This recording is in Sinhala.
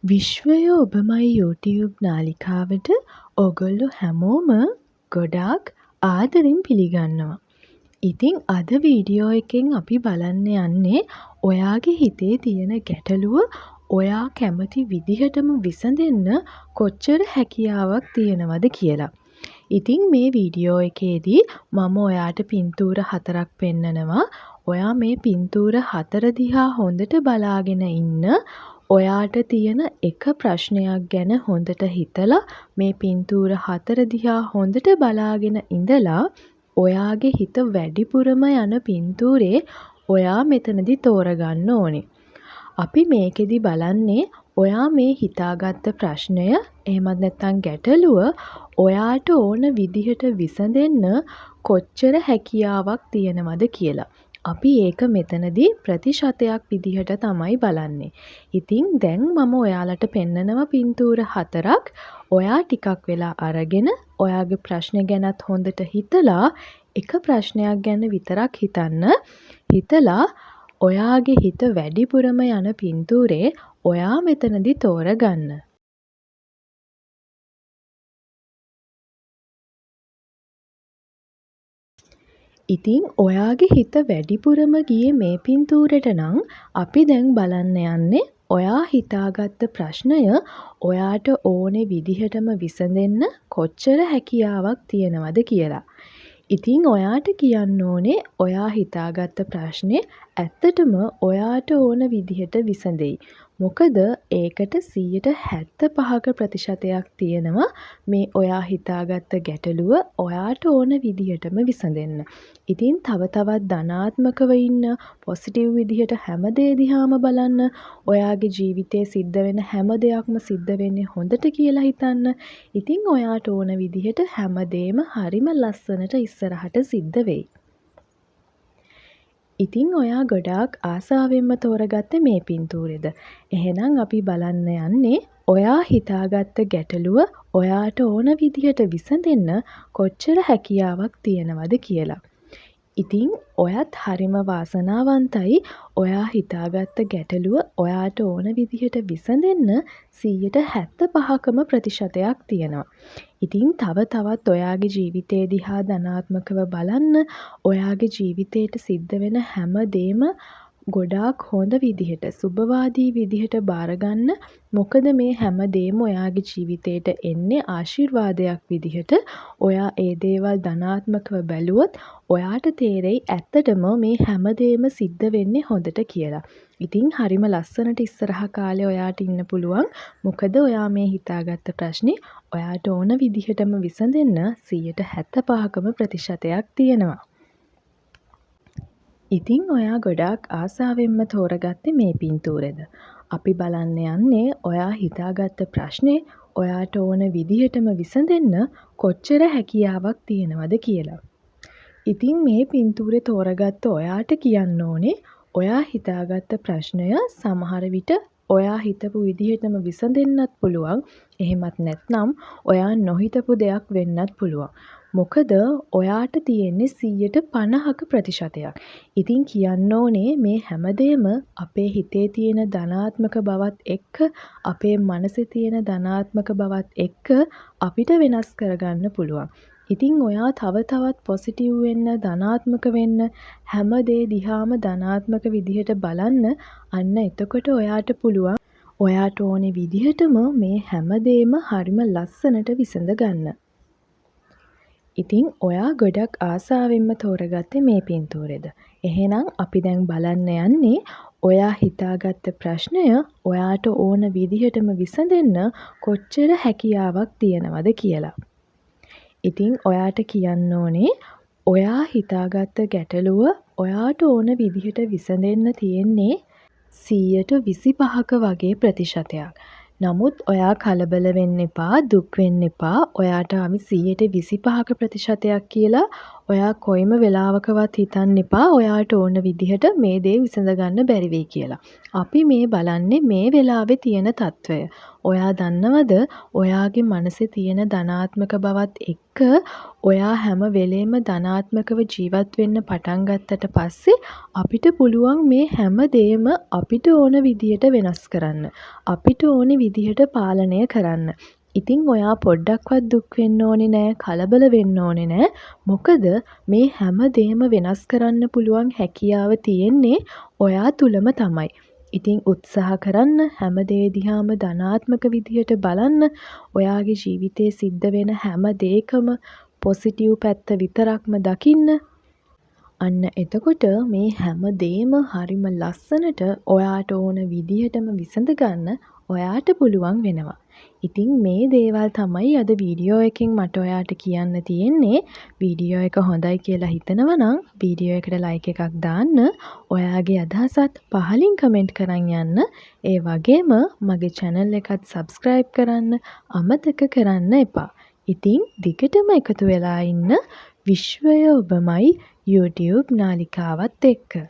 විශ්වය ඔබමයි YouTube නාලිකාවට ඔගොල්ලෝ හැමෝම ගොඩාක් ආදරෙන් පිළිගන්නවා. ඉතින් අද වීඩියෝ එකෙන් අපි බලන්න යන්නේ ඔයාගේ හිතේ තියෙන ගැටලුව ඔයා කැමති විදිහටම විසඳෙන්න කොච්චර හැකියාවක් තියෙනවද කියලා. ඉතින් මේ වීඩියෝ එකේදී මම ඔයාට පින්තූර 4ක් පෙන්නනවා. ඔයා මේ පින්තූර 4 දිහා හොඳට බලාගෙන ඉන්න. ඔයාට තියෙන එක ප්‍රශ්නයක් ගැන හොඳට හිතලා මේ පින්තූර 4 දිහා හොඳට බලාගෙන ඉඳලා ඔයාගේ හිත වැඩිපුරම යන පින්තූරේ ඔයා මෙතනදි තෝරගන්න ඕනේ. අපි මේකෙදි බලන්නේ ඔයා මේ හිතාගත්ත ප්‍රශ්නය එහෙමත් නැත්නම් ගැටලුව ඔයාට ඕන විදිහට විසඳෙන්න කොච්චර හැකියාවක් තියෙනවද කියලා. අපි ඒක මෙතනදී ප්‍රතිශතයක් විදිහට තමයි බලන්නේ. ඉතින් දැන් මම ඔයාලට පෙන්නනවා පින්තූර 4ක්. ඔයා ටිකක් වෙලා අරගෙන ඔයාගේ ප්‍රශ්නේ ගැනත් හොඳට හිතලා එක ප්‍රශ්නයක් ගැන විතරක් හිතන්න. හිතලා ඔයාගේ හිත වැඩිපුරම යන පින්තූරේ ඔයා මෙතනදී තෝරගන්න. ඉතින් ඔයාගේ හිත වැඩිපුරම ගියේ මේ පින්තූරෙට නම් අපි දැන් බලන්න යන්නේ ඔයා හිතාගත්ත ප්‍රශ්නය ඔයාට ඕනේ විදිහටම විසඳෙන්න කොච්චර හැකියාවක් තියෙනවද කියලා. ඉතින් ඔයාට කියන්න ඕනේ ඔයා හිතාගත්ත ප්‍රශ්නේ ඇත්තටම ඔයාට ඕන විදිහට විසඳෙයි. මොකද ඒකට 75ක ප්‍රතිශතයක් තියෙනවා මේ ඔයා හිතාගත්ත ගැටලුව ඔයාට ඕන විදිහටම විසඳෙන්න. ඉතින් තව තවත් ධනාත්මකව ඉන්න, පොසිටිව් විදිහට හැම දේ දිහාම බලන්න, ඔයාගේ ජීවිතේ සිද්ධ වෙන හැම දෙයක්ම සිද්ධ වෙන්නේ හොඳට කියලා හිතන්න. ඉතින් ඔයාට ඕන විදිහට හැමදේම හරිම ලස්සනට ඉස්සරහට සිද්ධ වෙයි. ඉතින් ඔයා ගොඩාක් ආසාවෙන්ම තෝරගත්තේ මේ පින්තූරෙද. එහෙනම් අපි බලන්න යන්නේ ඔයා හිතාගත්ත ගැටලුව ඔයාට ඕන විදිහට විසඳෙන්න කොච්චර හැකියාවක් තියෙනවද කියලා. ඉතින් ඔයත් හරිම වාසනාවන්තයි. ඔයා හිතාගත්ත ගැටලුව ඔයාට ඕන විදිහට විසඳෙන්න 75කම ප්‍රතිශතයක් තියෙනවා. ඉතින් තව තවත් ඔයාගේ ජීවිතේ දිහා ධනාත්මකව බලන්න, ඔයාගේ ජීවිතේට සිද්ධ වෙන හැම දෙම ගොඩාක් හොඳ විදිහට, සුබවාදී විදිහට බාරගන්න. මොකද මේ හැම දෙම ඔයාගේ ජීවිතේට එන්නේ ආශිර්වාදයක් විදිහට. ඔයා ඒ දේවල් ධනාත්මකව බැලුවොත් ඔයාට තේරෙයි ඇත්තටම මේ හැම දෙම සිද්ධ වෙන්නේ හොඳට කියලා. ඉතින් හරිම ලස්සනට ඉස්සරහ කාලේ ඔයාට ඉන්න පුළුවන්. මොකද ඔයා මේ හිතාගත්ත ප්‍රශ්නේ ඔයාට ඕන විදිහටම විසඳෙන්න 75කම ප්‍රතිශතයක් තියෙනවා. ඉතින් ඔයා ගොඩාක් ආසාවෙන්ම තෝරගත්තේ මේ පින්තූරෙද. අපි බලන්න යන්නේ ඔයා හිතාගත්ත ප්‍රශ්නේ ඔයාට ඕන විදිහටම විසඳෙන්න කොච්චර හැකියාවක් තියෙනවද කියලා. ඉතින් මේ පින්තූරේ තෝරගත්ත ඔයාට කියන්න ඕනේ ඔයා හිතාගත්ත ප්‍රශ්නය සමහර විට ඔයා හිතපු විදිහටම විසඳෙන්නත් පුළුවන්. එහෙමත් නැත්නම් ඔයා නොහිතපු දෙයක් වෙන්නත් පුළුවන්. මොකද ඔයාට තියෙන්නේ 50ක ප්‍රතිශතයක්. ඉතින් කියන්න ඕනේ මේ හැමදේම අපේ හිතේ තියෙන ධනාත්මක බවත් එක්ක, අපේ මනසේ තියෙන ධනාත්මක බවත් එක්ක අපිට වෙනස් කරගන්න පුළුවන්. ඉතින් ඔයා තව තවත් පොසිටිව් වෙන්න, ධනාත්මක වෙන්න, හැම දේ දිහාම ධනාත්මක විදිහට බලන්න. අන්න එතකොට ඔයාට පුළුවන් ඔයාට ඕනේ විදිහටම මේ හැම දෙම හරිම ලස්සනට විසඳ ගන්න. ඉතින් ඔයා ගොඩක් ආසාවෙන්ම තෝරගත්තේ මේ පින්තූරෙද. එහෙනම් අපි දැන් බලන්න යන්නේ ඔයා හිතාගත්ත ප්‍රශ්නය ඔයාට ඕන විදිහටම විසඳෙන්න කොච්චර හැකියාවක් තියෙනවද කියලා. ඉතින් ඔයාට කියන්න ඕනේ ඔයා හිතාගත්ත ගැටලුව ඔයාට ඕන විදිහට විසඳෙන්න තියෙන්නේ 25ක වගේ ප්‍රතිශතයක්. නමුත් ඔයා කලබල වෙන්න එපා, දුක් වෙන්න එපා. ඔයාට අපි 25ක ප්‍රතිශතයක් කියලා ඔයා කොයිම වෙලාවකවත් හිතන්න එපා ඔයාට ඕන විදිහට මේ දේ විසඳගන්න බැරි වෙයි කියලා. අපි මේ බලන්නේ මේ වෙලාවේ තියෙන తত্ত্বය. ඔයා දන්නවද ඔයාගේ මනසේ තියෙන ධනාත්මක බවත් එක්ක ඔයා හැම වෙලේම ධනාත්මකව ජීවත් වෙන්න පටන් ගත්තට පස්සේ අපිට පුළුවන් මේ හැම දෙයම අපිට ඕන විදිහට වෙනස් කරන්න. අපිට ඕන විදිහට පාලනය කරන්න. ඉතින් ඔයා පොඩ්ඩක්වත් දුක් වෙන්න ඕනේ නෑ, කලබල වෙන්න ඕනේ නෑ. මොකද මේ හැම දෙයක්ම වෙනස් කරන්න පුළුවන් හැකියාව තියෙන්නේ ඔයා තුලම තමයි. ඉතින් උත්සාහ කරන්න හැම දේ දිහාම ධනාත්මක විදිහට බලන්න. ඔයාගේ ජීවිතේ සිද්ධ වෙන හැම දෙයකම පොසිටිව් පැත්ත විතරක්ම දකින්න. අන්න එතකොට මේ හැම දෙයක්ම හරිම ලස්සනට ඔයාට ඕන විදිහටම විසඳ ගන්න ඔයාට පුළුවන් වෙනවා. ඉතින් මේ දේවල් තමයි අද වීඩියෝ එකෙන් මට ඔයාට කියන්න තියෙන්නේ. වීඩියෝ එක හොඳයි කියලා හිතනවා නම් වීඩියෝ එකට ලයික් එකක් දාන්න. ඔයාගේ අදහසත් පහලින් කමෙන්ට් කරන් යන්න. ඒ වගේම මගේ channel එකත් subscribe කරන්න අමතක කරන්න එපා. ඉතින් දිගටම එකතු වෙලා ඉන්න. විශ්වය ඔබමයි YouTube නාලිකාවත් එක්ක.